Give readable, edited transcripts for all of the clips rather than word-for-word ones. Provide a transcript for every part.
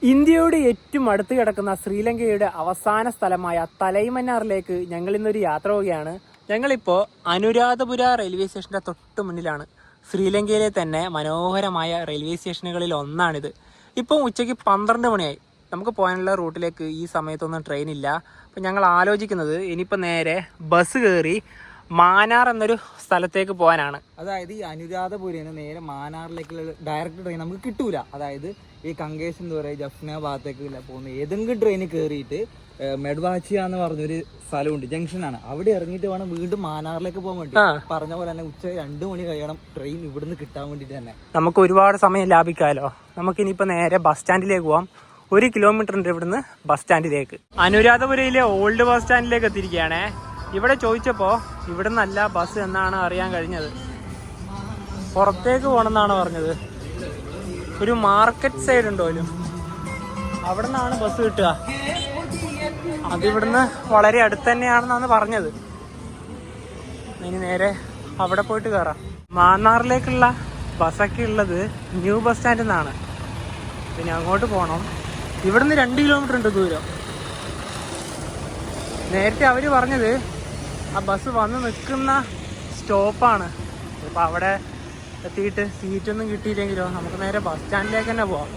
ഇന്ത്യയുടെ ഏറ്റവും അടുത്ത് കിടക്കുന്ന ശ്രീലങ്കയുടെ അവസാന സ്ഥലമായ തലൈമന്നാറിലേക്ക് ഞങ്ങൾ ഇന്നൊരു യാത്ര പോവുകയാണ്. ഞങ്ങളിപ്പോൾ അനുരാധപുര റെയിൽവേ സ്റ്റേഷൻ്റെ തൊട്ട് മുന്നിലാണ്. ശ്രീലങ്കയിലെ തന്നെ മനോഹരമായ റെയിൽവേ സ്റ്റേഷനുകളിൽ ഒന്നാണിത്. ഇപ്പം ഉച്ചയ്ക്ക് 12 മണിയായി. നമുക്ക് പോകാനുള്ള റൂട്ടിലേക്ക് ഈ സമയത്തൊന്നും ട്രെയിൻ ഇല്ല. അപ്പം ഞങ്ങൾ ആലോചിക്കുന്നത് ഇനിയിപ്പോൾ നേരെ ബസ് കയറി മാന്നാർ എന്നൊരു സ്ഥലത്തേക്ക് പോകാനാണ്. അതായത് ഈ അനുരാധപുരേന്ന് നേരെ മാന്നാറിലേക്കുള്ള ഡയറക്റ്റ് ട്രെയിൻ നമുക്ക് കിട്ടൂല. അതായത് ഈ കങ്കേശ് എന്താ പറയുക ജഫ്ന ഭാഗത്തേക്ക് പോകുന്ന ഏതെങ്കിലും ട്രെയിനിൽ കയറിയിട്ട് മെഡ്വാച്ചിയ എന്ന് പറഞ്ഞൊരു സ്ഥലമുണ്ട്, ജംഗ്ഷനാണ്. അവിടെ ഇറങ്ങിയിട്ട് വേണം വീണ്ടും മാന്നാറിലേക്ക് പോകാൻ വേണ്ടി. പറഞ്ഞ പോലെ തന്നെ ഉച്ച 2 മണി കഴിയണം ട്രെയിൻ ഇവിടുന്ന് കിട്ടാൻ വേണ്ടിട്ട് തന്നെ. നമുക്ക് ഒരുപാട് സമയം ലാഭിക്കാമല്ലോ. നമുക്കിനിയിപ്പോൾ നേരെ ബസ് സ്റ്റാൻഡിലേക്ക് പോവാം. 1 കിലോമീറ്റർ ഉണ്ട് ഇവിടുന്ന് ബസ് സ്റ്റാൻഡിലേക്ക്. അനുരാധപുരയിലെ ഓൾഡ് ബസ് സ്റ്റാൻഡിലേക്ക് എത്തിയിരിക്കുകയാണേ. ഇവിടെ ചോദിച്ചപ്പോൾ ഇവിടെ നിന്നല്ല ബസ് എന്നാണ് അറിയാൻ കഴിഞ്ഞത്. പുറത്തേക്ക് പോകണമെന്നാണ് പറഞ്ഞത്. ഒരു മാർക്കറ്റ് സൈഡ് ഉണ്ടോലും അവിടെ നിന്നാണ് ബസ് കിട്ടുക. അതിവിടുന്ന് വളരെ അടുത്ത് തന്നെയാണെന്നാണ് പറഞ്ഞത്. ഇനി നേരെ അവിടെ പോയിട്ട് കയറാം. മാന്നാറിലേക്കുള്ള ബസ്സൊക്കെ ഉള്ളത് ന്യൂ ബസ് സ്റ്റാൻഡിൽ നിന്നാണ്. പിന്നെ അങ്ങോട്ട് പോകണം. ഇവിടുന്ന് 2 കിലോമീറ്റർ ഉണ്ട് ദൂരം. നേരത്തെ അവർ പറഞ്ഞത് ആ ബസ് വന്ന് നിൽക്കുന്ന സ്റ്റോപ്പാണ്. ഇപ്പം അവിടെ എത്തിയിട്ട് സീറ്റൊന്നും കിട്ടിയില്ലെങ്കിലോ നമുക്ക് നേരെ ബസ് സ്റ്റാൻഡിലേക്ക് തന്നെ പോവാം.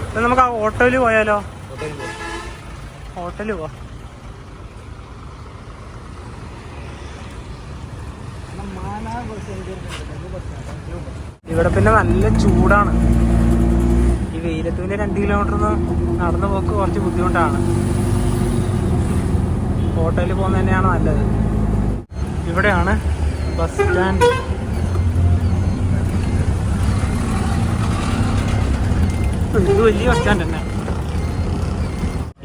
ഇപ്പം നമുക്ക് ആ ഓട്ടോയിൽ പോയാലോ? ഹോട്ടലിൽ പോവാം. ഇവിടെ പിന്നെ നല്ല ചൂടാണ്. ഈ വെയിലത്തൂൻ്റെ 2 കിലോമീറ്റർ നടന്നു പോക്ക് കുറച്ച് ബുദ്ധിമുട്ടാണ്. ഹോട്ടലിൽ പോകുന്നത് തന്നെയാണ് നല്ലത്. ഇവിടെയാണ് ബസ് സ്റ്റാൻഡ്. ഇത് വലിയ ബസ് സ്റ്റാൻഡ് തന്നെ.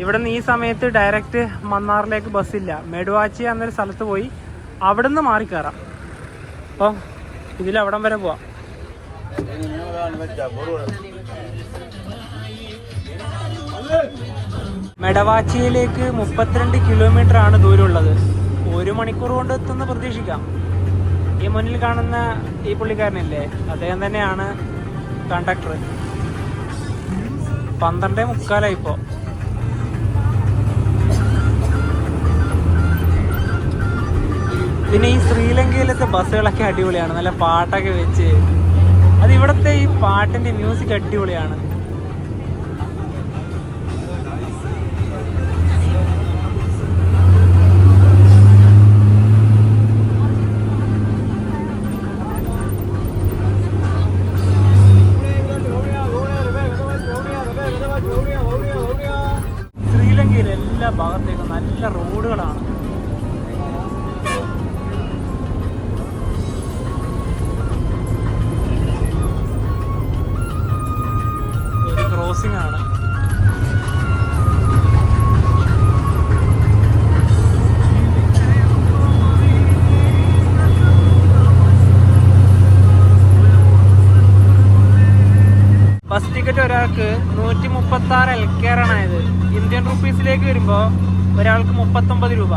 ഇവിടെ നിന്ന് ഈ സമയത്ത് ഡയറക്റ്റ് മന്നാറിലേക്ക് ബസ്സില്ല. മെഡ്വാച്ചിയ എന്നൊരു സ്ഥലത്ത് പോയി അവിടെ നിന്ന് മാറിക്കയറാം. അപ്പം ഇതിലവിടം വരെ പോവാം. മെഡവാച്ചിയയിലേക്ക് 32 കിലോമീറ്റർ ആണ് ദൂരമുള്ളത്. 1 മണിക്കൂർ കൊണ്ട് എത്തുന്ന പ്രതീക്ഷിക്കാം. ഈ മുന്നിൽ കാണുന്ന ഈ പുള്ളിക്കാരനില്ലേ, അദ്ദേഹം തന്നെയാണ് കണ്ടക്ടർ. 12:45 ഇപ്പോൾ. പിന്നെ ഈ ശ്രീലങ്കയിലത്തെ ബസ്സുകളൊക്കെ അടിപൊളിയാണ്. നല്ല പാട്ടൊക്കെ വെച്ച്. അത് ഇവിടുത്തെ ഈ പാട്ടിൻ്റെ മ്യൂസിക് അടിപൊളിയാണ്. ശ്രീലങ്കയിൽ എല്ലാ ഭാഗത്തേക്കും നല്ല റോഡുകളാണ്. ക്രോസിംഗ് ആണ്. ബസ് ടിക്കറ്റ് ഒരാൾക്ക് 136 LKR ആയത്. ഇന്ത്യൻ റുപ്പീസിലേക്ക് വരുമ്പോൾ ഒരാൾക്ക് 39 രൂപ.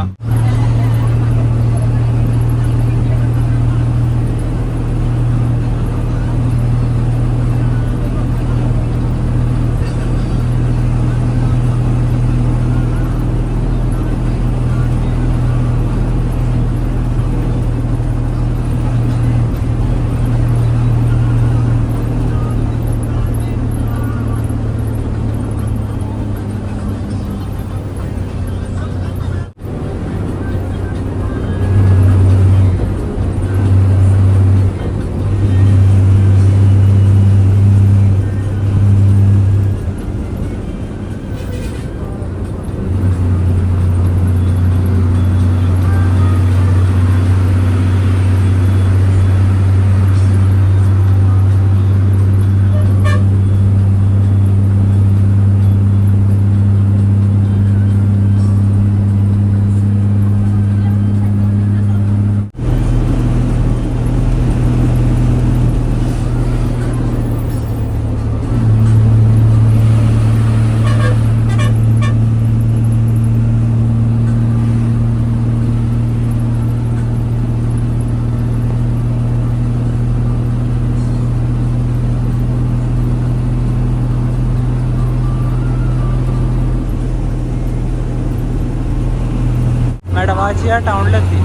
മെഡ്വാച്ചിയ ടൗണിലെത്തി.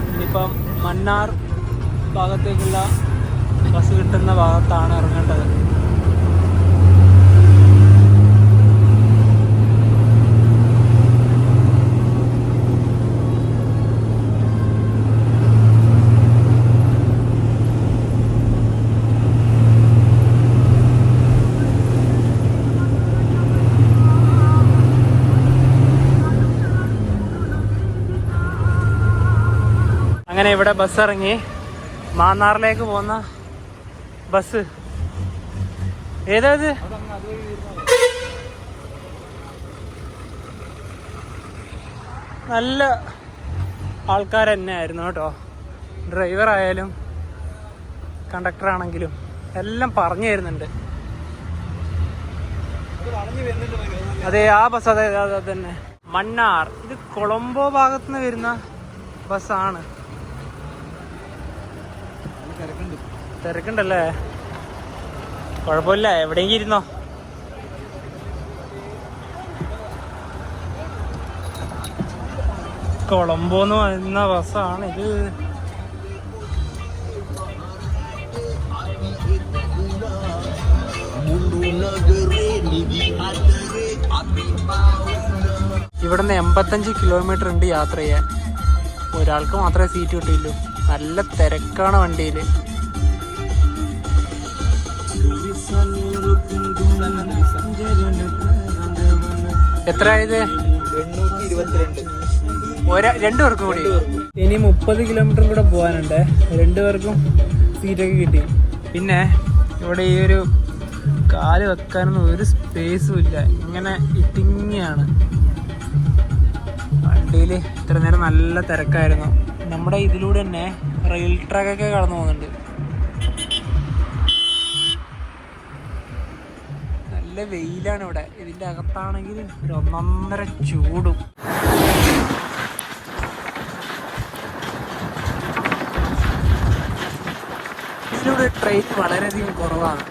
ഇനിയിപ്പം മന്നാർ ഭാഗത്തേക്കുള്ള ബസ് കിട്ടുന്ന ഭാഗത്താണ് ഇറങ്ങേണ്ടത്. അങ്ങനെ ഇവിടെ ബസ് ഇറങ്ങി. മാന്നാറിലേക്ക് പോകുന്ന ബസ് ഏതായത്? നല്ല ആൾക്കാർ തന്നെ ആയിരുന്നു കേട്ടോ. ഡ്രൈവർ ആയാലും കണ്ടക്ടർ ആണെങ്കിലും എല്ലാം പറഞ്ഞു തരുന്നുണ്ട്. അതെ, ആ ബസ് അതെ അതെ തന്നെ. മന്നാർ, ഇത് കൊളംബോ ഭാഗത്ത് നിന്ന് വരുന്ന ബസ്സാണ്. തിരക്കുണ്ടല്ലേ? കുഴപ്പമില്ല, എവിടെയെങ്കിലും ഇരുന്നോ. കൊളംബോന്ന് വരുന്ന ബസ്സാണ് ഇത്. ഇവിടുന്ന് 85 കിലോമീറ്റർ ഉണ്ട് യാത്ര ചെയ്യാൻ. ഒരാൾക്ക് മാത്രമേ സീറ്റ് കിട്ടിയുള്ളൂ. നല്ല തിരക്കാണ് വണ്ടിയിൽ. എത്ര ആയത്? 822. 2 പേർക്കും കൂടി. ഇനി 30 കിലോമീറ്ററും കൂടെ പോകാനുണ്ട്. 2 പേർക്കും സീറ്റൊക്കെ കിട്ടി. പിന്നെ ഇവിടെ ഈ ഒരു കാല് വെക്കാനൊന്നും ഒരു സ്പേസും ഇല്ല. ഇങ്ങനെ ഇട്ടിങ്ങയാണ് വണ്ടിയിൽ. ഇത്ര നേരം നല്ല തിരക്കായിരുന്നു. നമ്മുടെ ഇതിലൂടെ തന്നെ റെയിൽ ട്രാക്കൊക്കെ കടന്നു പോകുന്നുണ്ട്. നല്ല വെയിലാണ് ഇവിടെ. ഇതിൻ്റെ അകത്താണെങ്കിൽ ഒരു 1.5 ചൂടും. ഇതിലൂടെ ട്രെയിൻ വളരെയധികം കുറവാണ്.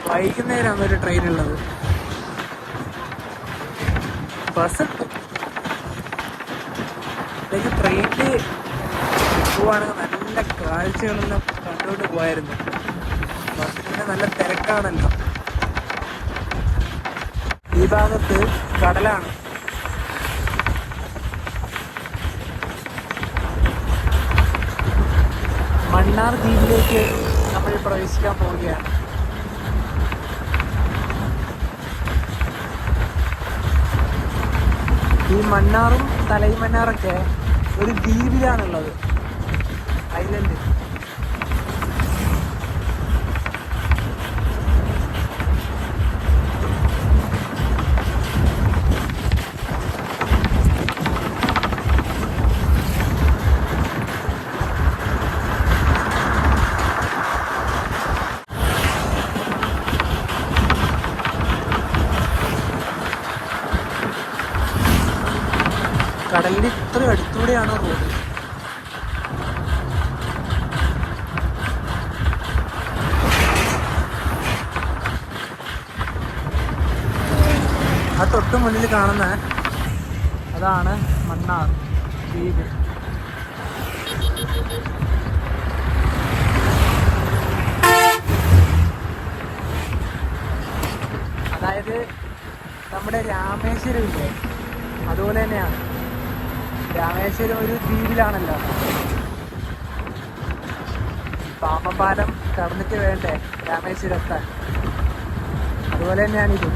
വൈകുന്നേരമാണ് ഒരു ട്രെയിൻ ഉള്ളത്. ബസ് ഇതൊക്കെ ട്രെയിനിൽ പോവുകയാണെങ്കിൽ നല്ല കാഴ്ചകളെല്ലാം കണ്ടുകൊണ്ട് പോയായിരുന്നു. ബസ്സിന് നല്ല തിരക്കാണല്ലോ. ഈ ഭാഗത്ത് കടലാണ്. മണ്ണാർ ദ്വീപിലേക്ക് നമ്മൾ പ്രവേശിക്കാൻ പോവുകയാണ്. ഈ മണ്ണാറും തലൈമന്നാറൊക്കെ ഒരു ദ്വീപിലാണുള്ളത്, ഐലൻഡ്. കടലിൻ്റെ ഇത്ര അടുത്തൂടെയാണ് റോഡ്. ആ തൊട്ട് മുന്നിൽ കാണുന്ന അതാണ് മണ്ണാർ ദ്വീപ്. അതായത് നമ്മുടെ രാമേശ്വരം ഇല്ലേ, അതുപോലെ തന്നെയാണ്. രാമേശ്വരം ഒരു ദ്വീപിലാണല്ലോ. പാമ്പൻപാലം കടന്നിട്ട് വേണ്ടേ രാമേശ്വരം എത്താൻ. അതുപോലെ തന്നെയാണിത്.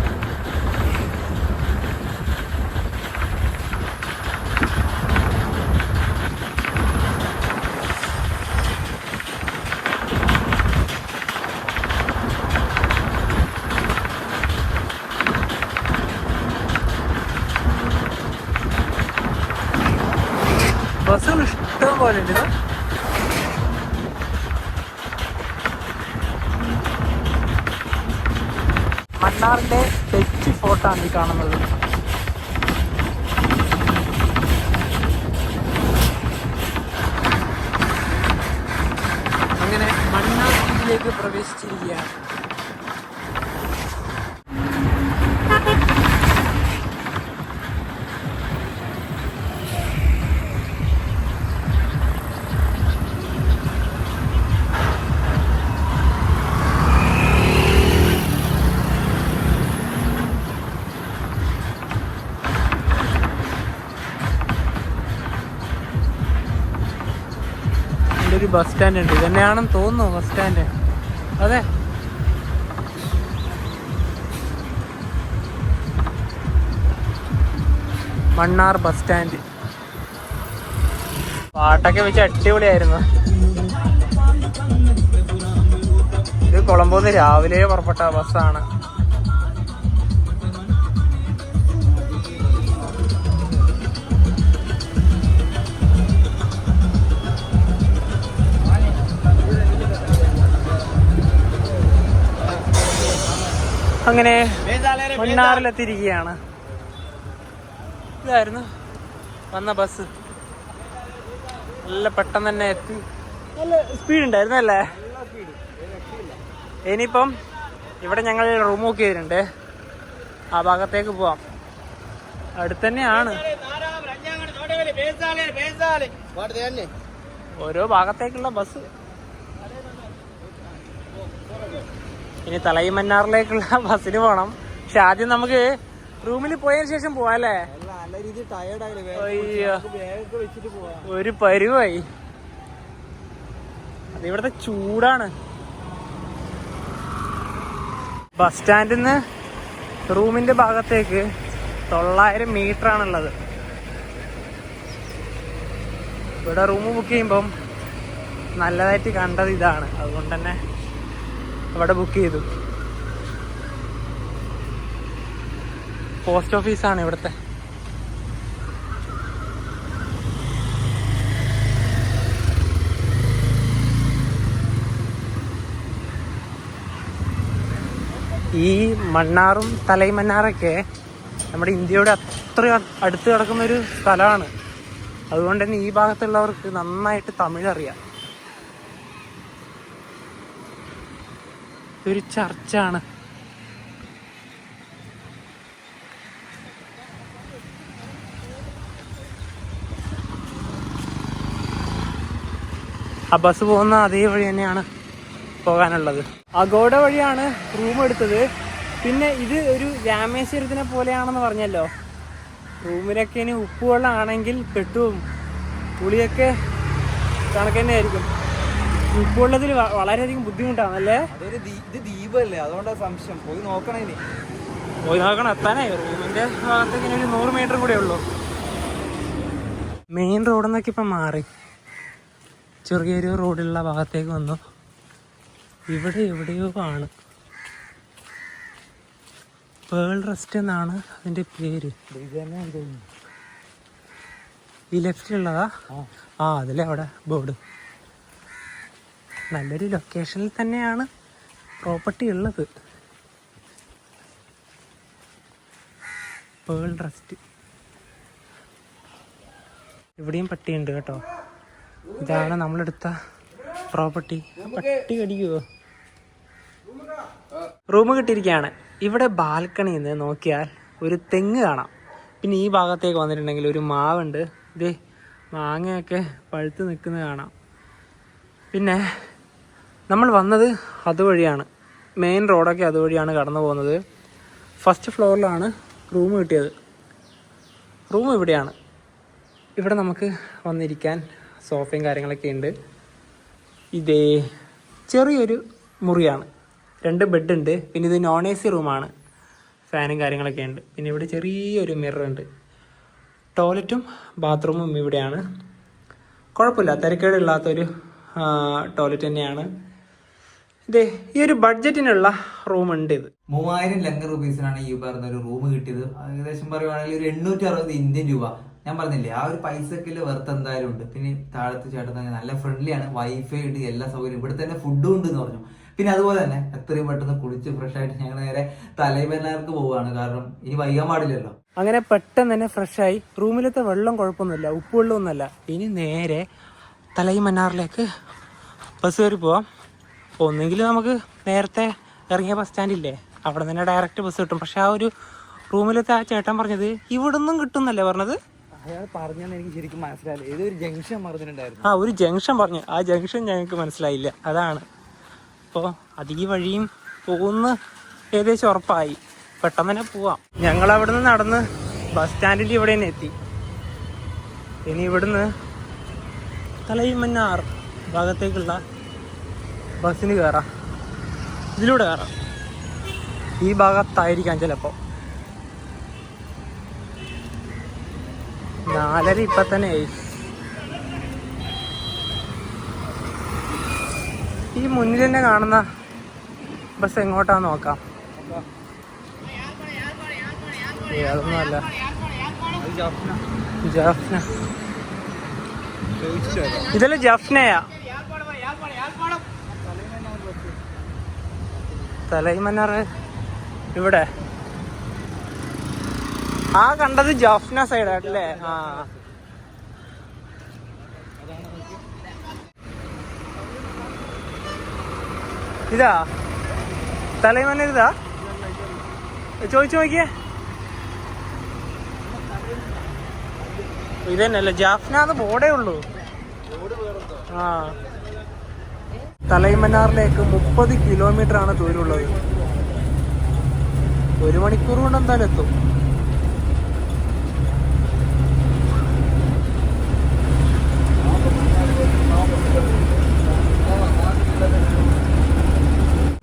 ബസ്സുകൾ ഇഷ്ടം പോലെ ഉണ്ട്. മണ്ണാറിന്റെ തെച്ചി ഫോർട്ടാണ് ഈ കാണുന്നത്. അങ്ങനെ മണ്ണാർ ദ്വീപിലേക്ക് പ്രവേശിച്ചിരിക്കുകയാണ്. ഒരു ബസ് സ്റ്റാൻഡ് ഉണ്ട്. ഇതന്നെയാണെന്ന് തോന്നുന്നു ബസ് സ്റ്റാൻഡ്. അതെ, മണ്ണാർ ബസ് സ്റ്റാൻഡ്. പാട്ടൊക്കെ വെച്ച് അടിപൊളിയായിരുന്നു. ഇത് കൊളംബോന്ന് രാവിലെ പുറപ്പെട്ട ബസ്സാണ്. അങ്ങനെ മണ്ണാറിലെത്തിയിരിക്കുകയാണ്. ഇതായിരുന്നു വന്ന ബസ്. നല്ല പെട്ടെന്ന് തന്നെ എത്തി. നല്ല സ്പീഡ് ഉണ്ടായിരുന്നു അല്ലേ? ഇനിയിപ്പം ഇവിടെ ഞങ്ങൾ റൂം ബുക്ക് ചെയ്തിട്ടുണ്ട്. ആ ഭാഗത്തേക്ക് പോവാം. അടുത്ത് തന്നെയാണ്. ഓരോ ഭാഗത്തേക്കുള്ള ബസ്. ഇനി തലൈമന്നാറിലേക്കുള്ള ബസ്സിന് പോകണം. പക്ഷെ ആദ്യം നമുക്ക് റൂമിൽ പോയതിനു ശേഷം പോവാം അല്ലേ? ഒരു പരുവായി. അത് ഇവിടുത്തെ ചൂടാണ്. ബസ് സ്റ്റാൻഡിൽ നിന്ന് റൂമിന്റെ ഭാഗത്തേക്ക് 900 മീറ്റർ ആണുള്ളത്. ഇവിടെ റൂം ബുക്ക് ചെയ്യുമ്പം നല്ലതായിട്ട് കണ്ടത് ഇതാണ്. അതുകൊണ്ട് തന്നെ ഇവിടെ ബുക്ക് ചെയ്തു. പോസ്റ്റ് ഓഫീസാണ് ഇവിടുത്തെ. ഈ മണ്ണാറും തലൈമന്നാറൊക്കെ നമ്മുടെ ഇന്ത്യയുടെ അത്ര അടുത്ത് കിടക്കുന്നൊരു സ്ഥലമാണ്. അതുകൊണ്ട് തന്നെ ഈ ഭാഗത്തുള്ളവർക്ക് നന്നായിട്ട് തമിഴ് അറിയാം. ഇതൊരു ചർച്ചാണ്. ആ ബസ് പോകുന്ന അതേ വഴി തന്നെയാണ് പോകാനുള്ളത്. അഗോഡ വഴിയാണ് റൂം എടുത്തത്. പിന്നെ ഇത് ഒരു രാമേശ്വരത്തിനെ പോലെയാണെന്ന് പറഞ്ഞല്ലോ. റൂമിലൊക്കെ ഇനി ഉപ്പുവെള്ളം ആണെങ്കിൽ പെട്ടും പുളിയൊക്കെ കണക്ക് തന്നെ ആയിരിക്കും. ഉപ്പുവെള്ളത്തിൽ വളരെയധികം ബുദ്ധിമുട്ടാണല്ലേ? ഇത് ദ്വീപല്ലേ, അതുകൊണ്ടാണ് സംശയം. പോയി നോക്കണം. ഇനി പോയി നോക്കണം. എത്താനായി. റൂമിന്റെ ഭാഗത്തേക്ക് ഇനി ഒരു 100 മീറ്റർ കൂടെ ഉള്ളൂ. മെയിൻ റോഡിൽ നിന്നൊക്കെ ഇപ്പം മാറി ചെറിയൊരു റോഡുള്ള ഭാഗത്തേക്ക് വന്നു. ഇവിടെ എവിടെയോ ആണ്. പേൾ റെസ്റ്റ് എന്നാണ് അതിൻ്റെ പേര്. ഈ ലെഫ്റ്റിലുള്ളതാ? ആ, അതിലെ അവിടെ ബോർഡ്. നല്ലൊരു ലൊക്കേഷനിൽ തന്നെയാണ് പ്രോപ്പർട്ടി ഉള്ളത്. Pearl rest. ഇവിടെയും പട്ടിയുണ്ട് കേട്ടോ. ഇതാണ് നമ്മളെടുത്ത പ്രോപ്പർട്ടി. പട്ടി കടിക്കുവോ? റൂം കിട്ടിയിരിക്കുകയാണ്. ഇവിടെ ബാൽക്കണിയിൽ നിന്ന് നോക്കിയാൽ ഒരു തെങ്ങ് കാണാം. പിന്നെ ഈ ഭാഗത്തേക്ക് വന്നിട്ടുണ്ടെങ്കിൽ ഒരു മാവുണ്ട്. ഇത് മാങ്ങയൊക്കെ പഴുത്ത് നിൽക്കുന്നത് കാണാം. പിന്നെ നമ്മൾ വന്നത് അതുവഴിയാണ്. മെയിൻ റോഡൊക്കെ അതുവഴിയാണ് കടന്നു പോകുന്നത്. ഫസ്റ്റ് ഫ്ലോറിലാണ് റൂം കിട്ടിയത്. റൂം ഇവിടെയാണ്. ഇവിടെ നമുക്ക് വന്നിരിക്കാൻ സോഫയും കാര്യങ്ങളൊക്കെ ഉണ്ട്. ഇതേ ചെറിയൊരു മുറിയാണ്. 2 ബെഡുണ്ട്. പിന്നെ ഇത് നോൺ AC റൂമാണ്. ഫാനും കാര്യങ്ങളൊക്കെ ഉണ്ട്. പിന്നെ ഇവിടെ ചെറിയൊരു മിററുണ്ട്. ടോയ്ലറ്റും ബാത്റൂമും ഇവിടെയാണ്. കുഴപ്പമില്ല, തിരക്കേടില്ലാത്തൊരു ടോയ്ലറ്റ് തന്നെയാണ്. ഇതേ ഈ ഒരു ബഡ്ജറ്റിനുള്ള റൂമുണ്ട്. ഇത് 3000 ലങ്ക റുപ്പീസിനാണ് ഈ പറഞ്ഞ ഒരു റൂം കിട്ടിയത്. ഏകദേശം പറയുവാണെങ്കിൽ ഒരു 860 ഇന്ത്യൻ രൂപ. ഞാൻ പറഞ്ഞില്ലേ, ആ ഒരു പൈസക്കിൽ വെറുതെ എന്തായാലും ഉണ്ട്. പിന്നെ താഴത്ത് ചേട്ടൻ തന്നെ നല്ല ഫ്രണ്ട്ലിയാണ്. വൈഫൈ ഉണ്ട്, എല്ലാ സൗകര്യം. ഇവിടെ തന്നെ ഫുഡും ഉണ്ട് എന്ന് പറഞ്ഞു. പിന്നെ അതുപോലെ തന്നെ എത്രയും പെട്ടെന്ന് കുളിച്ച് ഫ്രഷ് ആയിട്ട് ഞങ്ങൾ നേരെ തലൈമന്നാർക്ക് പോവുകയാണ്. കാരണം ഇനി വൈകാൻ പാടില്ലല്ലോ. അങ്ങനെ പെട്ടെന്ന് തന്നെ ഫ്രഷായി. റൂമിലത്തെ വെള്ളം കുഴപ്പമൊന്നുമില്ല, ഉപ്പ് വെള്ളമൊന്നുമല്ല. ഇനി നേരെ തലൈമന്നാറിലേക്ക് ബസ് കയറി പോവാം. ഒന്നെങ്കിൽ നമുക്ക് നേരത്തെ ഇറങ്ങിയ ബസ് സ്റ്റാൻഡില്ലേ, അവിടെ തന്നെ ഡയറക്റ്റ് ബസ് കിട്ടും. പക്ഷെ ആ ഒരു റൂമിലത്തെ ആ ചേട്ടൻ പറഞ്ഞത് ഇവിടുന്നും കിട്ടുന്നല്ലേ പറഞ്ഞത്? അയാൾ പറഞ്ഞാൽ എനിക്ക് ശരിക്കും മനസ്സിലായില്ല. ഏതൊരു ജംഗ്ഷൻ പറഞ്ഞിട്ടുണ്ടായിരുന്നു. ആ ഒരു ജംഗ്ഷൻ പറഞ്ഞു. ആ ജംഗ്ഷൻ ഞങ്ങൾക്ക് മനസ്സിലായില്ല. അതാണ്. അപ്പോൾ അത് ഈ വഴിയും പോകുന്ന ഏകദേശം ഉറപ്പായി. പെട്ടെന്ന് തന്നെ പോവാം. ഞങ്ങൾ അവിടെ നിന്ന് നടന്ന് ബസ് സ്റ്റാൻഡിൻ്റെ ഇവിടെ തന്നെ എത്തി. ഇനി ഇവിടുന്ന് തലൈമന്നാർ ഭാഗത്തേക്കുള്ള ബസ്സിന് കയറാം. ഇതിലൂടെ കയറാം. ഈ ഭാഗത്തായിരിക്കാം ചിലപ്പോൾ. 4:30 ഇപ്പം തന്നെ ആയി. ഈ മുന്നിൽ തന്നെ കാണുന്ന ബസ് എങ്ങോട്ടാന്ന് നോക്കാം. അതൊന്നുമല്ല, ജഫ്ന. ഇതല്ല ജഫ്നയാ. തലൈമന്നാർ ഇവിടെ. ആ കണ്ടത് ജഫ്ന സൈഡായിട്ടല്ലേ? ആ, ഇതാ തലൈമന്നർ. ഇതാ ചോദിച്ചു നോക്കിയേ. ഇതന്നെയല്ലേ ജാഫ്നാന്ന് ബോർഡേ ഉള്ളൂ. ആ, തലൈമന്നാറിലേക്ക് 30 കിലോമീറ്റർ ആണ് ദൂരമുള്ളത്. 1 മണിക്കൂർ കൊണ്ട് എന്തായാലും എത്തും.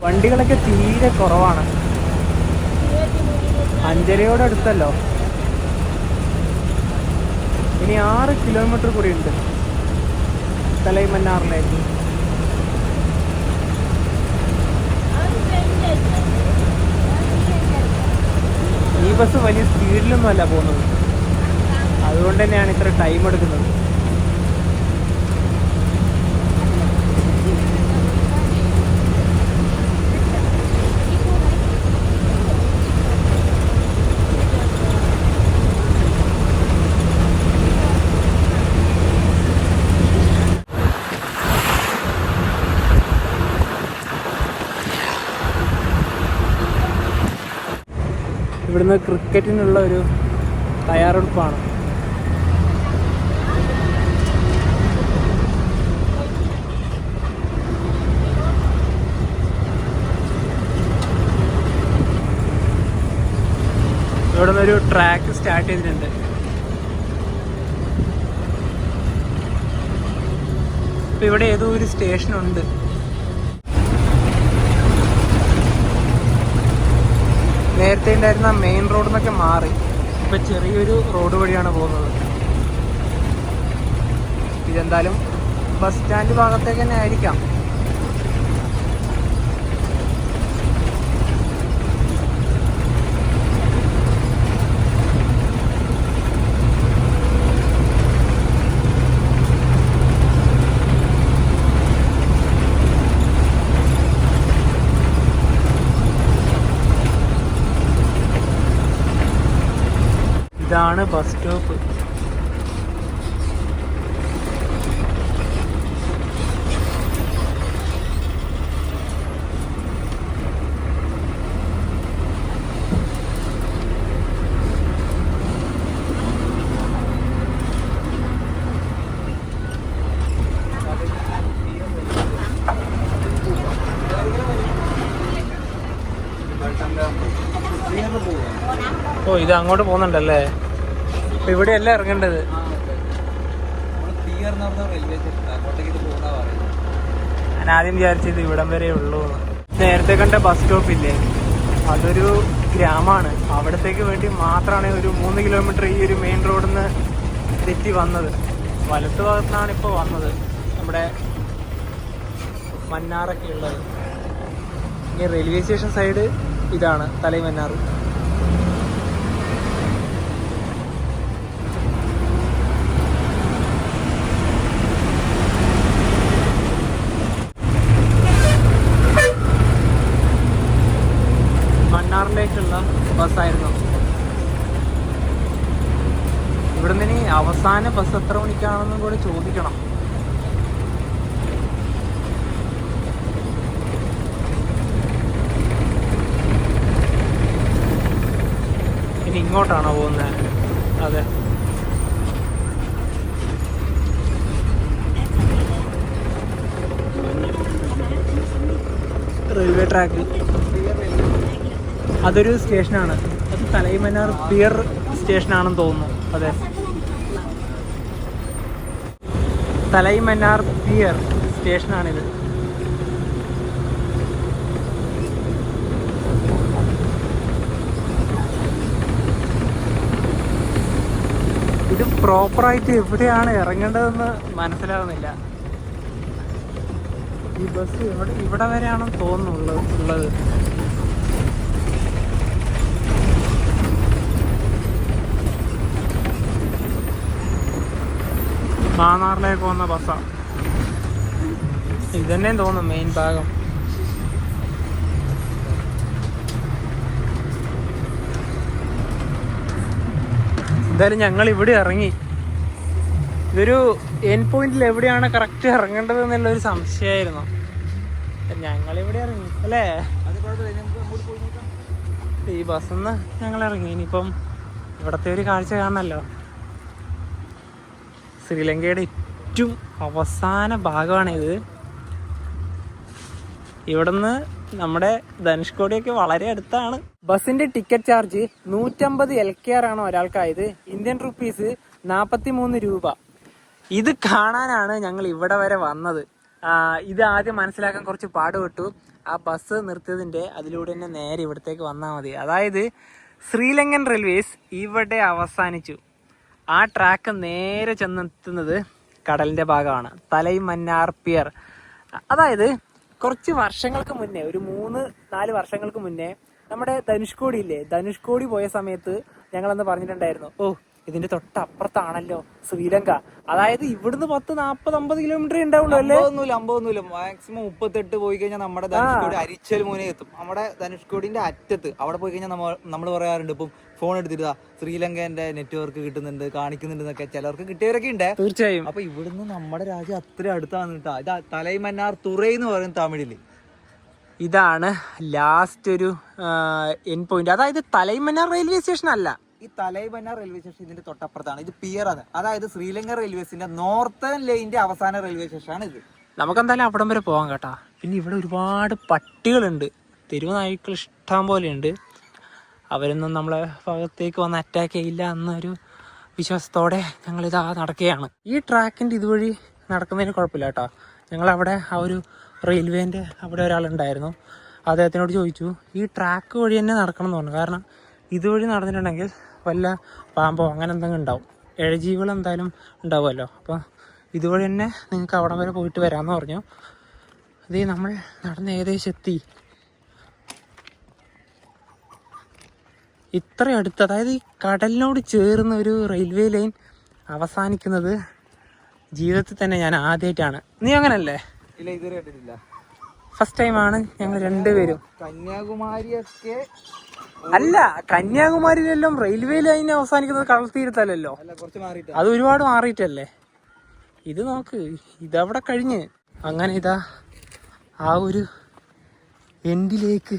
വണ്ടികളൊക്കെ തീരെ കുറവാണ്. അഞ്ചരയോടെ അടുത്തല്ലോ. ഇനി 6 കിലോമീറ്റർ കൂടി ഉണ്ട് തലൈമന്നാറിലേക്ക്. ഈ ബസ് വലിയ സ്പീഡിലൊന്നും അല്ല പോകുന്നത്. അതുകൊണ്ട് തന്നെയാണ് ഇത്ര ടൈം എടുക്കുന്നത്. ഇവിടുന്ന് ക്രിക്കറ്റിനുള്ള ഒരു തയ്യാറെടുപ്പാണ്. ഇവിടെ നിന്നൊരു ട്രാക്ക് സ്റ്റാർട്ട് ചെയ്തിട്ടുണ്ട്. ഇപ്പം ഇവിടെ ഏതോ ഒരു സ്റ്റേഷനുണ്ട്. നേരത്തെ ഉണ്ടായിരുന്ന മെയിൻ റോഡിൽ നിന്നൊക്കെ മാറി ഇപ്പം ചെറിയൊരു റോഡ് വഴിയാണ് പോകുന്നത്. ഇതെന്തായാലും ബസ് സ്റ്റാൻഡ് ഭാഗത്തേക്ക് തന്നെ ആയിരിക്കാം. ഇതാണ് ബസ് സ്റ്റോപ്പ്. ഓ, ഇത് അങ്ങോട്ട് പോകുന്നുണ്ടല്ലേ? അപ്പൊ ഇവിടെയല്ല ഇറങ്ങേണ്ടത്. ഞാൻ ആദ്യം വിചാരിച്ചത് ഇവിടം വരെ ഉള്ളൂ. നേരത്തെ കണ്ട ബസ് സ്റ്റോപ്പ് ഇല്ലേ, അതൊരു ഗ്രാമമാണ്. അവിടത്തേക്ക് വേണ്ടി മാത്രമാണ് ഒരു 3 കിലോമീറ്റർ ഈ ഒരു മെയിൻ റോഡിൽ നിന്ന് തെറ്റി വന്നത്. വലത്ത് ഭാഗത്താണ് ഇപ്പോൾ വന്നത് നമ്മുടെ മന്നാറൊക്കെ ഉള്ളത്. ഇനി റെയിൽവേ സ്റ്റേഷൻ സൈഡ് ഇതാണ് തലൈമന്നാർ. മന്നാറിലേക്കുള്ള ബസ്സായിരുന്നു. ഇവിടുന്ന് ഇനി അവസാന ബസ് എത്ര മണിക്കാണെന്നും കൂടി ചോദിക്കണം. ഇനി ഇങ്ങോട്ടാണോ പോകുന്നത്? അതെ, റെയിൽവേ ട്രാക്ക്. അതൊരു സ്റ്റേഷനാണ്. അത് തലൈമന്നാർ പിയർ സ്റ്റേഷനാണെന്ന് തോന്നുന്നു. അതെ, തലൈമന്നാർ പിയർ സ്റ്റേഷനാണിത്. ഇത് പ്രോപ്പറായിട്ട് എവിടെയാണ് ഇറങ്ങേണ്ടതെന്ന് മനസ്സിലാവുന്നില്ല. ഈ ബസ് ഇവിടെ വരെയാണെന്ന് തോന്നുന്നുള്ളത്. മാന്നാറിലേക്ക് പോകുന്ന ബസ്സാണ് ഇതന്നെ തോന്നും മെയിൻ ഭാഗം. എന്തായാലും ഞങ്ങൾ ഇവിടെ ഇറങ്ങി. ഇതൊരു എൻ പോയിന്റിൽ എവിടെയാണ് കറക്റ്റ് ഇറങ്ങേണ്ടത് എന്നുള്ളൊരു സംശയമായിരുന്നു. ഞങ്ങളിവിടെ ഇറങ്ങി അല്ലേ, ഈ ബസ്സിന്ന് ഞങ്ങൾ ഇറങ്ങി. ഇനിയിപ്പം ഇവിടത്തെ ഒരു കാഴ്ച കാണണമല്ലോ. ശ്രീലങ്കയുടെ ഏറ്റവും അവസാന ഭാഗമാണിത്. ഇവിടുന്ന് നമ്മുടെ ധനുഷ്കോടിയൊക്കെ വളരെ അടുത്താണ്. ബസിന്റെ ടിക്കറ്റ് ചാർജ് 150 LKR ആണ് ഒരാൾക്കായത്. ഇന്ത്യൻ റുപ്പീസ് 43 രൂപ. ഇത് കാണാനാണ് ഞങ്ങൾ ഇവിടെ വരെ വന്നത്. ഇത് ആദ്യം മനസ്സിലാക്കാൻ കുറച്ച് പാടുപെട്ടു. ആ ബസ് നിർത്തിയതിന്റെ അതിലൂടെ തന്നെ നേരെ ഇവിടത്തേക്ക് വന്നാൽ മതി. അതായത് ശ്രീലങ്കൻ റെയിൽവേസ് ഇവിടെ അവസാനിച്ചു. ആ ട്രാക്ക് നേരെ ചെന്നെത്തുന്നത് കടലിന്റെ ഭാഗമാണ്, തലൈമന്നാർ പിയർ. അതായത് കുറച്ച് വർഷങ്ങൾക്ക് മുന്നേ, ഒരു 3-4 വർഷങ്ങൾക്ക് മുന്നേ നമ്മുടെ ധനുഷ്കോടി ഇല്ലേ, ധനുഷ്കോടി പോയ സമയത്ത് ഞങ്ങളന്ന് പറഞ്ഞിട്ടുണ്ടായിരുന്നു, ഇതിന്റെ തൊട്ടപ്പുറത്താണല്ലോ ശ്രീലങ്ക. അതായത് ഇവിടുന്ന് 10-40-50 കിലോമീറ്റർ ഉണ്ടാവുള്ളൂ അല്ലേ? 50 മാക്സിമം 38 പോയി കഴിഞ്ഞാൽ നമ്മുടെ ധനുഷ്കോടി അരിച്ചൽ മൂനെ എത്തും. നമ്മുടെ ധനുഷ്കോടിന്റെ അറ്റത്ത് അവിടെ പോയി കഴിഞ്ഞാൽ നമ്മൾ പറയാറുണ്ട്, ഇപ്പം ഫോൺ എടുത്തിട്ട് ശ്രീലങ്കന്റെ നെറ്റ്വർക്ക് കിട്ടുന്നുണ്ട്, കാണിക്കുന്നുണ്ട് എന്നൊക്കെ ചിലർക്ക് കിട്ടിയവരൊക്കെ ഉണ്ട്. തീർച്ചയായും. അപ്പൊ ഇവിടുന്ന് നമ്മുടെ രാജ്യം അത്ര അടുത്താണ് കേട്ടോ. ഇത് തലൈമന്നാർ തുറൈ എന്ന് പറയും തമിഴില്. ഇതാണ് ലാസ്റ്റ് ഒരു എൻ പോയിന്റ്. അതായത് തലൈമന്നാർ റെയിൽവേ സ്റ്റേഷൻ അല്ല, ഈ തലൈമന്നാർ റെയിൽവേ സ്റ്റേഷൻ ഇതിന്റെ തൊട്ടപ്പുറത്താണ്. ഇത് പിയർ ആണ്, അതായത് ശ്രീലങ്ക റെയിൽവേസിന്റെ നോർത്തേൺ ലൈനിന്റെ അവസാന റെയിൽവേ സ്റ്റേഷനാണ് ഇത്. നമുക്കെന്തായാലും അവിടം വരെ പോകാം കേട്ടാ. പിന്നെ ഇവിടെ ഒരുപാട് പട്ടികളുണ്ട്, തെരുവ് നായ്ക്കൾ ഇഷ്ടം പോലെയുണ്ട്. അവരൊന്നും നമ്മളെ ഭാഗത്തേക്ക് വന്ന് അറ്റാക്ക് ചെയ്യില്ല എന്നൊരു വിശ്വാസത്തോടെ ഞങ്ങളിതാ നടക്കുകയാണ്. ഈ ട്രാക്കിൻ്റെ ഇതുവഴി നടക്കുന്നതിന് കുഴപ്പമില്ല കേട്ടോ. ഞങ്ങളവിടെ ആ ഒരു റെയിൽവേൻ്റെ അവിടെ ഒരാളുണ്ടായിരുന്നു, അദ്ദേഹത്തിനോട് ചോദിച്ചു ഈ ട്രാക്ക് വഴി തന്നെ നടക്കണം എന്ന് പറഞ്ഞു. കാരണം ഇതുവഴി നടന്നിട്ടുണ്ടെങ്കിൽ വല്ല പാമ്പോ അങ്ങനെ എന്തെങ്കിലും ഉണ്ടാവും, ഇഴജീവികൾ എന്തായാലും ഉണ്ടാവുമല്ലോ. അപ്പോൾ ഇതുവഴി തന്നെ നിങ്ങൾക്ക് അവിടം വരെ പോയിട്ട് വരാമെന്ന് പറഞ്ഞു. ഇത് നമ്മൾ നടന്ന് ഏകദേശം എത്തി. ഇത്ര അടുത്ത്, അതായത് ഈ കടലിനോട് ചേർന്ന ഒരു റെയിൽവേ ലൈൻ അവസാനിക്കുന്നത് ജീവിതത്തിൽ തന്നെ ഞാൻ ആദ്യമായിട്ടാണ്. നീ അങ്ങനല്ലേ? ഇല്ല, ഇതുവരെ കണ്ടിട്ടില്ല. ഫസ്റ്റ് ടൈമാണ് ഞങ്ങൾ രണ്ടുപേരും. കന്യാകുമാരിയൊക്കെ അല്ല, കന്യാകുമാരിയിലെല്ലാം റെയിൽവേ ലൈൻ അവസാനിക്കുന്നത് കടൽ തീരത്തല്ലല്ലോ, അത് ഒരുപാട് മാറിയിട്ടല്ലേ. ഇത് നോക്ക്, ഇതവിടെ കഴിഞ്ഞ് അങ്ങനെ ഇതാ ആ ഒരു എൻഡിലേക്ക്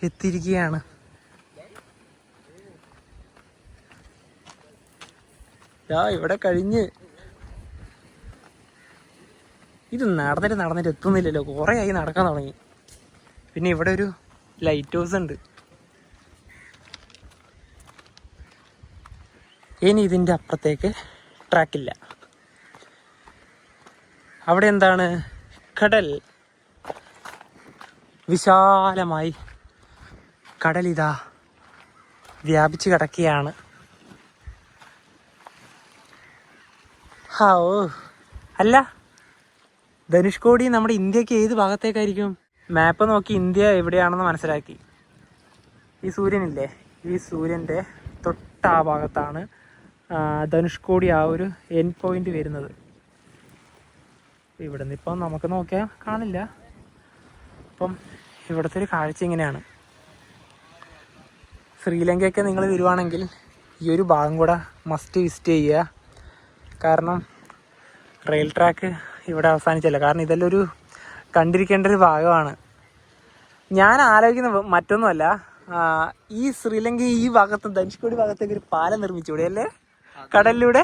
എത്തിയിരിക്കുകയാണ്. ഇവിടെ കഴിഞ്ഞ് ഇത് നടന്നിട്ട് എത്തുന്നില്ലല്ലോ, കുറേ ആയി നടക്കാൻ തുടങ്ങി. പിന്നെ ഇവിടെ ഒരു ലൈറ്റ് ഹൗസ് ഉണ്ട്. ഇനി ഇതിൻ്റെ അപ്പുറത്തേക്ക് ട്രാക്കില്ല. അവിടെ എന്താണ്? കടൽ. വിശാലമായി കടലിതാ വ്യാപിച്ചു കിടക്കുകയാണ്. അല്ല, ധനുഷ്കോടി നമ്മുടെ ഇന്ത്യക്ക് ഏത് ഭാഗത്തേക്കായിരിക്കും? മാപ്പ് നോക്കി ഇന്ത്യ എവിടെയാണെന്ന് മനസ്സിലാക്കി. ഈ സൂര്യനില്ലേ, ഈ സൂര്യൻ്റെ തൊട്ട ആ ഭാഗത്താണ് ധനുഷ്കോടി ആ ഒരു എൻ പോയിന്റ് വരുന്നത്. ഇവിടെ നിന്ന് ഇപ്പം നമുക്ക് നോക്കിയാൽ കാണില്ല. അപ്പം ഇവിടുത്തെ ഒരു കാഴ്ച ഇങ്ങനെയാണ്. ശ്രീലങ്കയൊക്കെ നിങ്ങൾ വരുവാണെങ്കിൽ ഈ ഒരു ഭാഗം കൂടെ മസ്റ്റ് വിസിറ്റ് ചെയ്യുക. കാരണം റെയിൽ ട്രാക്ക് ഇവിടെ അവസാനിച്ചല്ല. കാരണം ഇതെല്ലാം ഒരു കണ്ടിരിക്കേണ്ട ഒരു ഭാഗമാണ്. ഞാൻ ആലോചിക്കുന്ന മറ്റൊന്നുമല്ല, ഈ ശ്രീലങ്ക ഈ ഭാഗത്ത് ധനുഷ്കോടി ഭാഗത്തേക്ക് ഒരു പാലം നിർമ്മിച്ചൂടെ അല്ലേ കടലിലൂടെ?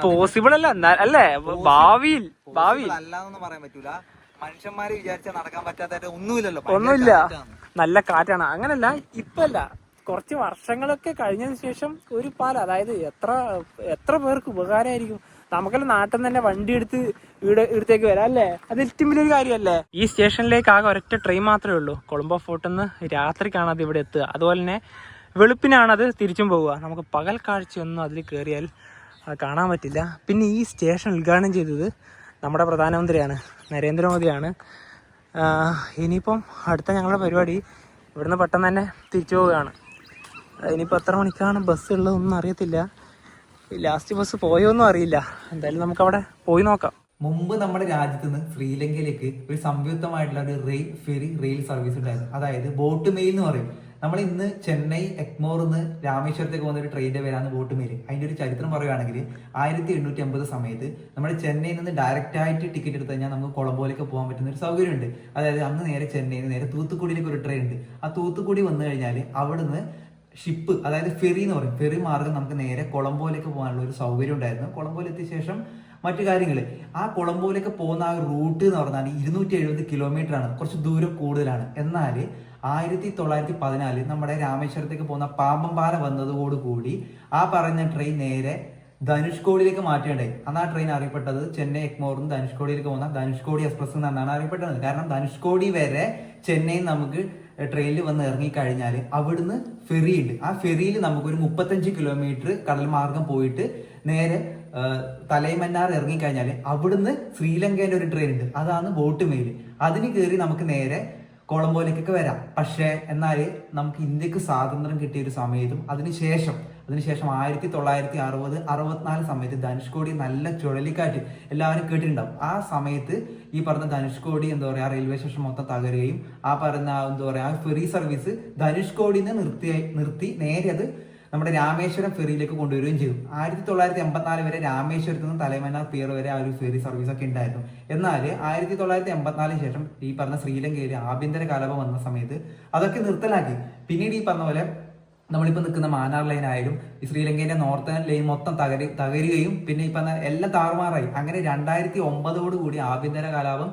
പോസിബിൾ അല്ല അല്ലേ? ഭാവിയിൽ അല്ലാന്നൊന്നും പറയാൻ പറ്റൂല. മനുഷ്യന്മാര് വിചാരിച്ചാൽ നടക്കാൻ പറ്റാത്ത ഒന്നുമില്ല. നല്ല കാറ്റാണ്. അങ്ങനല്ല, ഇപ്പല്ല, കുറച്ച് വർഷങ്ങളൊക്കെ കഴിഞ്ഞതിന് ശേഷം ഒരു പാലം, അതായത് എത്ര പേർക്ക് ഉപകാരമായിരിക്കും. നമുക്കെല്ലാം നാട്ടിൽ നിന്ന് തന്നെ വണ്ടി എടുത്ത് ഇവിടത്തേക്ക് വരാം അല്ലേ? അത് ഏറ്റവും വലിയൊരു കാര്യമല്ലേ? ഈ സ്റ്റേഷനിലേക്ക് ആകെ ഒരൊറ്റ ട്രെയിൻ മാത്രമേ ഉള്ളൂ. കൊളംബോ ഫോർട്ടിൽ നിന്ന് രാത്രിക്കാണ് അത് ഇവിടെ എത്തുക. അതുപോലെ തന്നെ വെളുപ്പിനാണത് തിരിച്ചും പോവുക. നമുക്ക് പകൽ കാഴ്ചയൊന്നും അതിൽ കയറിയാൽ കാണാൻ പറ്റില്ല. പിന്നെ ഈ സ്റ്റേഷൻ ഉദ്ഘാടനം ചെയ്തത് നമ്മുടെ പ്രധാനമന്ത്രിയാണ്, നരേന്ദ്രമോദിയാണ്. ഇനിയിപ്പം അടുത്ത ഞങ്ങളുടെ പരിപാടി ഇവിടുന്ന് പെട്ടെന്ന് തന്നെ തിരിച്ചു പോവുകയാണ്. ഇനിയിപ്പോൾ എത്ര മണിക്കാണ് ബസ് ഉള്ളതൊന്നും അറിയത്തില്ല. ലാസ്റ്റ് ബസ് പോയോന്നും അറിയില്ല. എന്തായാലും നമുക്കവിടെ പോയി നോക്കാം. മുമ്പ് നമ്മുടെ രാജ്യത്ത് നിന്ന് ശ്രീലങ്കയിലേക്ക് ഒരു സംയുക്തമായിട്ടുള്ള ഒരു റെയിൽ സർവീസ് ഉണ്ടായിരുന്നു. അതായത് ബോട്ട് മെയിൽ എന്ന് പറയും. നമ്മൾ ഇന്ന് ചെന്നൈ എഗ്മോറിന്ന് രാമേശ്വരത്തേക്ക് പോകുന്ന ഒരു ട്രെയിനിന്റെ പേരാണ് ബോട്ട് മെയിൽ. അതിന്റെ ഒരു ചരിത്രം പറയുകയാണെങ്കിൽ 1850 സമയത്ത് നമ്മുടെ ചെന്നൈയിൽ നിന്ന് ഡയറക്റ്റ് ആയിട്ട് ടിക്കറ്റ് എടുത്തു കഴിഞ്ഞാൽ നമുക്ക് കൊളംബോയിലേക്ക് പോകാൻ പറ്റുന്ന ഒരു സൗകര്യമുണ്ട്. അതായത് അന്ന് നേരെ ചെന്നൈയിൽ നേരെ തൂത്തുക്കുടിയിലേക്ക് ഒരു ട്രെയിൻ ഉണ്ട്. ആ തൂത്തുക്കുടി വന്നു കഴിഞ്ഞാൽ അവിടുന്ന് ഷിപ്പ്, അതായത് ഫെറി എന്ന് പറയും, ഫെറി മാർഗം നമുക്ക് നേരെ കൊളംബോയിലേക്ക് പോകാനുള്ള ഒരു സൗകര്യം ഉണ്ടായിരുന്നു. കൊളംബോയിൽ എത്തിയ ശേഷം മറ്റു കാര്യങ്ങൾ, ആ കൊളംബോയിലേക്ക് പോകുന്ന ആ റൂട്ട് എന്ന് പറഞ്ഞാൽ 270 കിലോമീറ്റർ ആണ്, കുറച്ച് ദൂരം കൂടുതലാണ്. എന്നാൽ 1914 നമ്മുടെ രാമേശ്വരത്തേക്ക് പോകുന്ന പാമ്പംപാല വന്നതോടുകൂടി ആ പറഞ്ഞ ട്രെയിൻ നേരെ ധനുഷ്കോടിയിലേക്ക് മാറ്റേണ്ടായി. അന്ന് ആ ട്രെയിൻ അറിയപ്പെട്ടത് ചെന്നൈ എഗ്മോറിന്ന് ധനുഷ്കോടിയിലേക്ക് പോകുന്ന ധനുഷ്കോടി എക്സ്പ്രസ് എന്നാണ് അറിയപ്പെട്ടത്. കാരണം ധനുഷ്കോടി വരെ ചെന്നൈയിൽ നമുക്ക് ട്രെയിനിൽ വന്ന് ഇറങ്ങിക്കഴിഞ്ഞാൽ അവിടുന്ന് ഫെറി ഉണ്ട്. ആ ഫെറിയിൽ നമുക്കൊരു 35 കിലോമീറ്റർ കടൽ മാർഗം പോയിട്ട് നേരെ തലൈമന്നാർ ഇറങ്ങിക്കഴിഞ്ഞാൽ അവിടുന്ന് ശ്രീലങ്കേന്റെ ഒരു ട്രെയിൻ ഉണ്ട്, അതാണ് ബോട്ട് മെയിൽ. അതിന് കയറി നമുക്ക് നേരെ കൊളംബോയിലേക്കൊക്കെ വരാം. പക്ഷേ എന്നാൽ നമുക്ക് ഇന്ത്യക്ക് സ്വാതന്ത്ര്യം കിട്ടിയ ഒരു സമയത്തും അതിനുശേഷം 1960-64 സമയത്ത് ധനുഷ്കോടി നല്ല ചുഴലിക്കാറ്റ് എല്ലാവരും കേട്ടിട്ടുണ്ടാവും. ആ സമയത്ത് ഈ പറഞ്ഞ ധനുഷ്കോടി റെയിൽവേ സ്റ്റേഷൻ മൊത്തം തകരുകയും ആ പറഞ്ഞ ആ ഫെറി സർവീസ് ധനുഷ്കോടിന്ന് നിർത്തി നേരെ അത് നമ്മുടെ രാമേശ്വരം ഫെറിയിലേക്ക് കൊണ്ടുവരികയും ചെയ്തു. 1984 വരെ രാമേശ്വരത്ത് നിന്ന് തലൈമന്നാർ പിയർ വരെ ആ ഒരു ഫെറി സർവീസ് ഒക്കെ ഉണ്ടായിരുന്നു. എന്നാൽ 1984 ശേഷം ഈ പറഞ്ഞ ശ്രീലങ്കയിൽ ആഭ്യന്തര കലാപം വന്ന സമയത്ത് അതൊക്കെ നിർത്തലാക്കി. പിന്നീട് ഈ പറഞ്ഞ പോലെ നമ്മളിപ്പോൾ നിൽക്കുന്ന മാന്നാർ ലൈൻ ആയാലും ഈ ശ്രീലങ്കയുടെ നോർത്തേൺ ലൈൻ മൊത്തം തകരുകയും പിന്നെ ഈ പറഞ്ഞ എല്ലാം താറുമാറായി. അങ്ങനെ 2009 കൂടി ആഭ്യന്തര കലാപം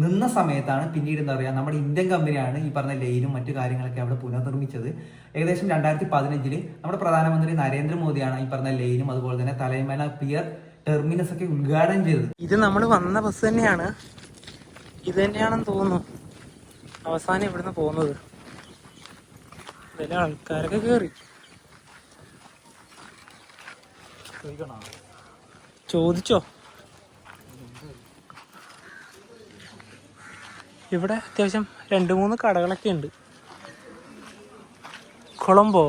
നിന്ന സമയത്താണ് പിന്നീട് നമ്മുടെ ഇന്ത്യൻ കമ്പനിയാണ് ഈ പറഞ്ഞ ലൈനും മറ്റു കാര്യങ്ങളൊക്കെ അവിടെ പുനർനിർമ്മിച്ചത്. ഏകദേശം 2015 നമ്മുടെ പ്രധാനമന്ത്രി നരേന്ദ്രമോദിയാണ് ഈ പറഞ്ഞ ലൈനും അതുപോലെ തന്നെ തലൈമന പിയർ ടെർമിനസ് ഒക്കെ ഉദ്ഘാടനം ചെയ്തത്. ഇത് നമ്മൾ വന്ന ബസ് തന്നെയാണ്, ഇത് തന്നെയാണെന്ന് തോന്നുന്നു അവസാനം ഇവിടുന്ന് പോകുന്നത്. ഇതിലെ ആൾക്കാരൊക്കെ കേറി ചോദിച്ചോ? ഇവിടെ അത്യാവശ്യം 2-3 കടകളൊക്കെ ഉണ്ട്. കൊളംബോ,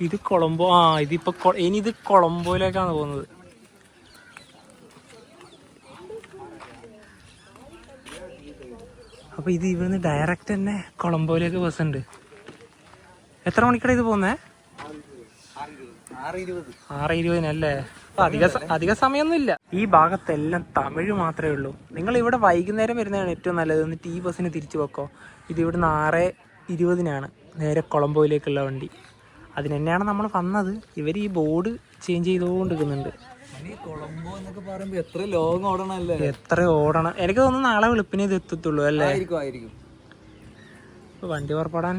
ഇത് കൊളംബോ. ഇതിപ്പോ ഇനി ഇത് കൊളംബോയിലേക്കാണ് പോകുന്നത്. അപ്പൊ ഇത് ഇവിടുന്ന് ഡയറക്റ്റ് തന്നെ കൊളംബോയിലേക്ക് ബസ് ഉണ്ട്. എത്ര മണിക്കാണ് ഇത് പോകുന്നേ? 6:20 അപ്പൊ അധിക സമയമൊന്നും ഇല്ല. ഈ ഭാഗത്തെല്ലാം തമിഴ് മാത്രമേ ഉള്ളൂ. നിങ്ങൾ ഇവിടെ വൈകുന്നേരം വരുന്നതാണ് ഏറ്റവും നല്ലത്. എന്നിട്ട് ഈ ബസ്സിന് തിരിച്ചു വെക്കോ. ഇത് ഇവിടുന്ന് 6:20 നേരെ കൊളംബോയിലേക്കുള്ള വണ്ടി. അതിനെന്നെയാണ് നമ്മൾ വന്നത്. ഇവർ ഈ ബോർഡ് ചേഞ്ച് ചെയ്തുകൊണ്ടിരിക്കുന്നുണ്ട്. കൊളംബോ എന്നൊക്കെ പറയുമ്പോ എത്ര ലോങ് ഓടണല്ലേ, എത്ര ഓടണം. എനിക്ക് തോന്നുന്നു നാളെ വെളുപ്പിനെ ഇത് എത്തത്തുള്ളൂ അല്ലേ? വണ്ടി പുറപ്പെടാൻ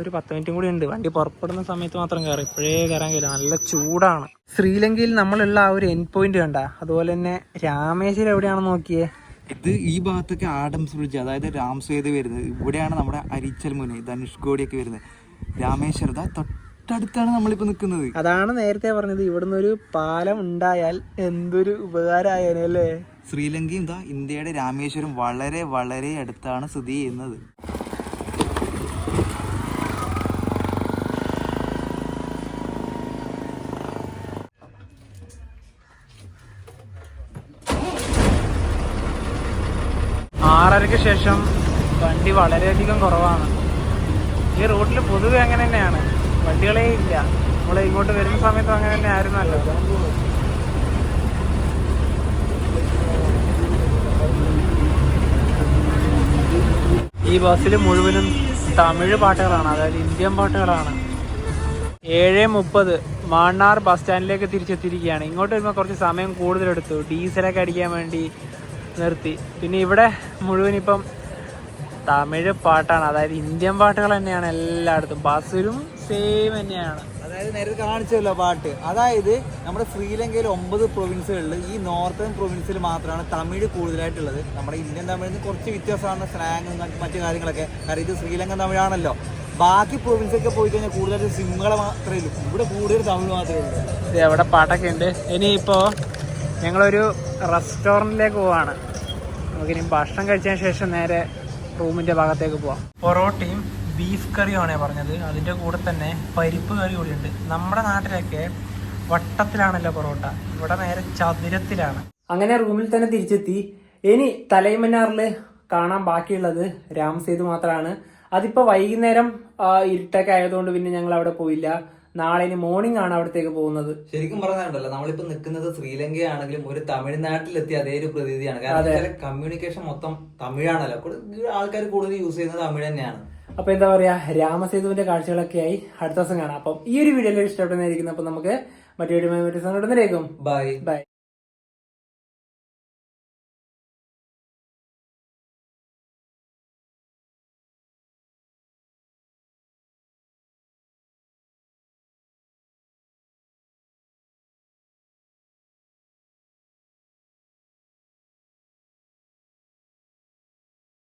ഒരു 10 മിനിറ്റും കൂടി ഉണ്ട്. വണ്ടി പുറപ്പെടുന്ന സമയത്ത് മാത്രം കയറാം, ഇപ്പോഴേ കയറാൻ കഴിയില്ല, നല്ല ചൂടാണ്. ശ്രീലങ്കയിൽ നമ്മളുള്ള ആ ഒരു എൻഡ് പോയിന്റ് കണ്ട, അതുപോലെ തന്നെ രാമേശ്വരം എവിടെയാണെന്ന് നോക്കിയേ. ഇത് ഈ ഭാഗത്തൊക്കെ ആഡംസ് ബ്രിഡ്ജ്, അതായത് രാംസേതു വരുന്നത് ഇവിടെയാണ്. നമ്മുടെ അരിച്ചൽ മുനെ ധനുഷ്കോടിയൊക്കെ വരുന്നത് രാമേശ്വരത തൊട്ടടുത്താണ് നമ്മളിപ്പോ നിൽക്കുന്നത്. അതാണ് നേരത്തെ പറഞ്ഞത്, ഇവിടുന്ന് ഒരു പാലം ഉണ്ടായാൽ എന്തൊരു ഉപകാരമായല്ലേ. ശ്രീലങ്കയും ഇന്ത്യയുടെ രാമേശ്വരം വളരെ വളരെ അടുത്താണ് സ്ഥിതി ചെയ്യുന്നത്. ആറരയ്ക്ക് ശേഷം വണ്ടി വളരെയധികം കുറവാണ്. ഈ റൂട്ടിൽ പൊതുവെ അങ്ങനെ തന്നെയാണ്, വണ്ടികളേ ഇല്ല. നമ്മൾ ഇങ്ങോട്ട് വരുന്ന സമയത്തും അങ്ങനെ തന്നെ ആയിരുന്നല്ലോ. ഈ ബസ്സിൽ മുഴുവനും തമിഴ് പാട്ടുകളാണ്, അതായത് ഇന്ത്യൻ പാട്ടുകളാണ്. 7:30 മാന്നാർ ബസ് സ്റ്റാൻഡിലേക്ക് തിരിച്ചെത്തിയിരിക്കുകയാണ്. ഇങ്ങോട്ട് വരുമ്പോൾ കുറച്ച് സമയം കൂടുതലെടുത്തു, ഡീസലൊക്കെ അടിക്കാൻ വേണ്ടി നിർത്തി. പിന്നെ ഇവിടെ മുഴുവൻ ഇപ്പം തമിഴ് പാട്ടാണ്, അതായത് ഇന്ത്യൻ പാട്ടുകൾ തന്നെയാണ് എല്ലായിടത്തും. ബസ്സിലും സെയിം തന്നെയാണ്. അതായത് നേരത്തെ കാണിച്ചല്ലോ പാട്ട്. അതായത് നമ്മുടെ ശ്രീലങ്കയിൽ 9 പ്രൊവിൻസുകളിൽ ഈ നോർത്തേൺ പ്രൊവിൻസിൽ മാത്രമാണ് തമിഴ് കൂടുതലായിട്ടുള്ളത്. നമ്മുടെ ഇന്ത്യൻ തമിഴിൽ നിന്ന് കുറച്ച് വ്യത്യാസമാണ് സ്ലാങ് മറ്റു കാര്യങ്ങളൊക്കെ, കാരണം ഇത് ശ്രീലങ്കൻ തമിഴാണല്ലോ. ബാക്കി പ്രൊവിൻസൊക്കെ പോയി കഴിഞ്ഞാൽ കൂടുതലായിട്ട് സിമ്മുകളെ മാത്രമേ ഉള്ളൂ, ഇവിടെ കൂടുതൽ തമിഴ് മാത്രമേ ഉള്ളൂ. അവിടെ പാട്ടൊക്കെ ഉണ്ട്. ഇനിയിപ്പോൾ ഞങ്ങളൊരു റെസ്റ്റോറൻറ്റിലേക്ക് പോവാണ്. നമുക്കിനി ഭക്ഷണം കഴിച്ചതിന് ശേഷം നേരെ റൂമിൻ്റെ ഭാഗത്തേക്ക് പോവാം. പൊറോട്ടയും ബീഫ് കറിയുമാണ് പറഞ്ഞത്, അതിൻ്റെ കൂടെ തന്നെ പരിപ്പ് കറി കൂടിയുണ്ട്. നമ്മുടെ നാട്ടിലൊക്കെ വട്ടത്തിലാണല്ലോ പൊറോട്ട, ഇവിടെ നേരെ ചതുരത്തിലാണ്. അങ്ങനെ റൂമിൽ തന്നെ തിരിച്ചെത്തി. ഇനി തലൈമന്നാറിൽ കാണാൻ ബാക്കിയുള്ളത് രാം സേതു മാത്രമാണ്. അതിപ്പോൾ വൈകുന്നേരം ഇരുട്ടൊക്കെ ആയതുകൊണ്ട് പിന്നെ ഞങ്ങൾ അവിടെ പോയില്ല. നാളെ ഇനി മോർണിംഗ് ആണ് അവിടത്തേക്ക് പോകുന്നത്. ശരിക്കും പറഞ്ഞാലുണ്ടല്ലോ, നമ്മളിപ്പോ നിൽക്കുന്നത് ശ്രീലങ്കയാണെങ്കിലും ഒരു തമിഴ്നാട്ടിലെത്തി അതേ ഒരു പ്രതീതിയാണ്. കാരണം കമ്മ്യൂണിക്കേഷൻ മൊത്തം തമിഴാണല്ലോ, ആൾക്കാർ കൂടുതൽ യൂസ് ചെയ്യുന്നത് തമിഴ് തന്നെയാണ്. അപ്പൊ എന്താ പറയാ, രാമസേതുവിന്റെ കാഴ്ചകളൊക്കെ ആയി അടുത്ത ദിവസം കാണാം. അപ്പം ഈ ഒരു വീഡിയോയിൽ ഇഷ്ടപ്പെടുന്നതായിരിക്കും. അപ്പൊ നമുക്ക് മറ്റൊരു ബൈ.